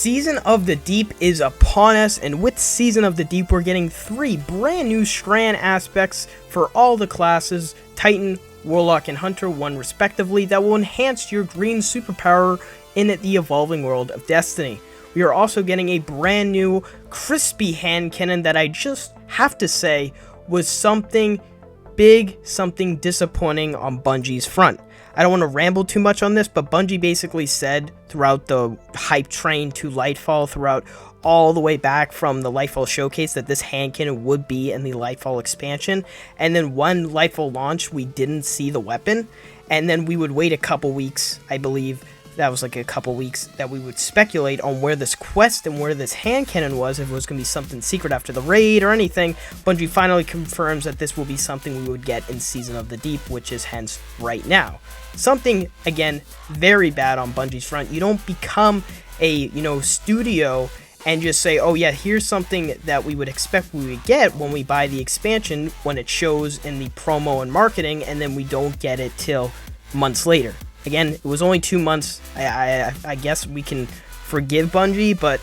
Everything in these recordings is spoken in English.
Season of the Deep is upon us, and with Season of the Deep, we're getting 3 brand new Strand aspects for all the classes, Titan, Warlock, and Hunter, one respectively, that will enhance your green superpower in the evolving world of Destiny. We are also getting a brand new crispy hand cannon that I just have to say was something big, something disappointing on Bungie's front. I don't want to ramble too much on this, but Bungie basically said throughout the hype train to Lightfall, throughout all the way back from the Lightfall showcase, that this hand cannon would be in the Lightfall expansion. And then when Lightfall launched, we didn't see the weapon. And then we would wait a couple weeks, I believe, that was like a couple weeks, that we would speculate on where this quest and where this hand cannon was, if it was going to be something secret after the raid or anything. Bungie finally confirms that this will be something we would get in Season of the Deep, which is hence right now. Something, again, very bad on Bungie's front. You don't become a, studio and just say, oh yeah, here's something that we would expect we would get when we buy the expansion, when it shows in the promo and marketing, and then we don't get it till months later. Again, it was only 2 months. I guess we can forgive Bungie, but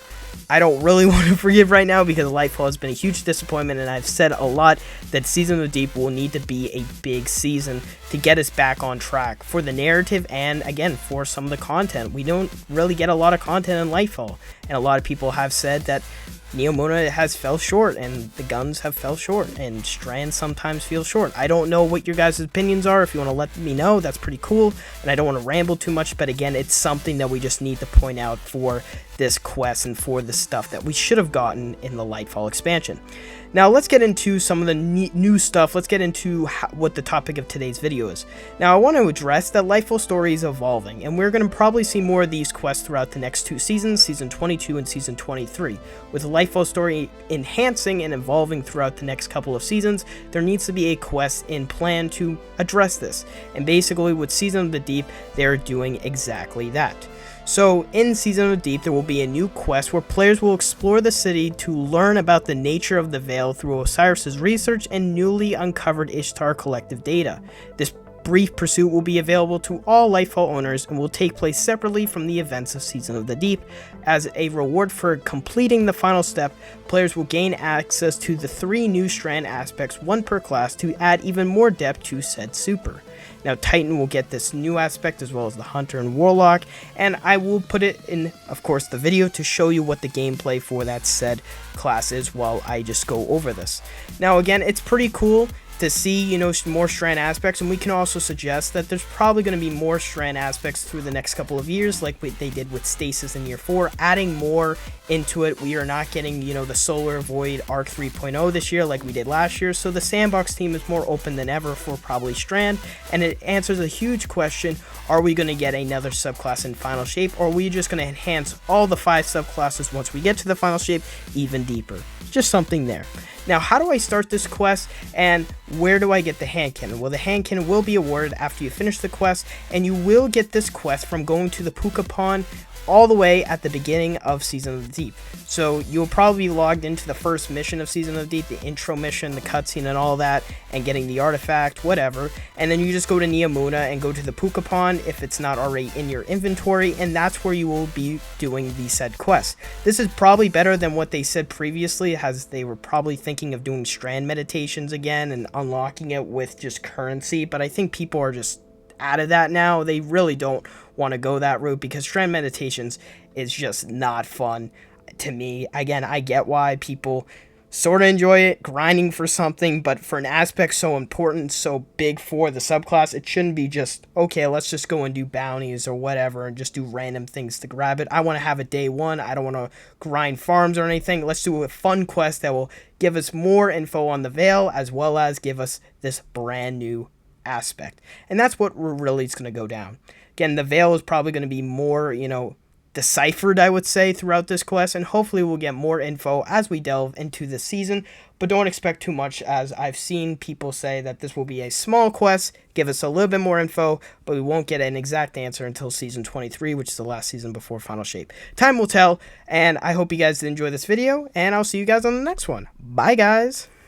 I don't really want to forgive right now because Lightfall has been a huge disappointment, and I've said a lot that Season of the Deep will need to be a big season to get us back on track for the narrative and, again, for some of the content. We don't really get a lot of content in Lightfall, and a lot of people have said that Neomuna has fell short, and the guns have fell short, and Strand sometimes feels short. I don't know what your guys' opinions are. If you want to let me know, that's pretty cool, and I don't want to ramble too much, but again, it's something that we just need to point out for this quest and for the stuff that we should have gotten in the Lightfall expansion. Now, let's get into some of the new stuff. Let's get into what the topic of today's video is. Now, I want to address that Lightfall story is evolving, and we're going to probably see more of these quests throughout the next 2 seasons, Season 22 and Season 23. With the Lightfall story enhancing and evolving throughout the next couple of seasons, there needs to be a quest in plan to address this. And basically, with Season of the Deep, they're doing exactly that. So, in Season of the Deep, there will be a new quest where players will explore the city to learn about the nature of the Veil through Osiris' research and newly uncovered Ishtar collective data. This brief pursuit will be available to all Lightfall owners and will take place separately from the events of Season of the Deep. As a reward for completing the final step, players will gain access to the 3 new Strand aspects, 1 per class, to add even more depth to said super. Now, Titan will get this new aspect as well as the Hunter and Warlock, and I will put it in, of course, the video to show you what the gameplay for that said class is while I just go over this. Now, again, it's pretty cool to see, more Strand aspects, and we can also suggest that there's probably going to be more Strand aspects through the next couple of years, like what they did with Stasis in Year 4, adding more into it. We are not getting, the Solar Void Arc 3.0 this year like we did last year, so the sandbox team is more open than ever for probably Strand, and it answers a huge question: are we going to get another subclass in Final Shape, or are we just going to enhance all the 5 subclasses once we get to the Final Shape even deeper? Just something there. Now, how do I start this quest, and where do I get the hand cannon? Well, the hand cannon will be awarded after you finish the quest, and you will get this quest from going to the Puka Pond all the way at the beginning of Season of the Deep. So you'll probably be logged into the first mission of Season of the Deep, the intro mission, the cutscene and all that, and getting the artifact, whatever, and then you just go to Neomuna and go to the Puka Pond if it's not already in your inventory, and that's where you will be doing the said quest. This is probably better than what they said previously, as they were probably thinking of doing Strand meditations again and unlocking it with just currency, but I think people are just out of that now. They really don't want to go that route because Strand meditations is just not fun to me. Again, I get why people sort of enjoy it, grinding for something, but for an aspect so important, so big for the subclass, it shouldn't be just, okay, let's just go and do bounties or whatever and just do random things to grab it. I want to have a day one. I don't want to grind farms or anything. Let's do a fun quest that will give us more info on the Veil as well as give us this brand new aspect, and that's what really is going to go down. Again, the Veil is probably going to be more, deciphered, I would say, throughout this quest, and hopefully we'll get more info as we delve into the season, but don't expect too much, as I've seen people say that this will be a small quest, give us a little bit more info, but we won't get an exact answer until Season 23, which is the last season before Final Shape. Time will tell, and I hope you guys did enjoy this video, and I'll see you guys on the next one. Bye, guys!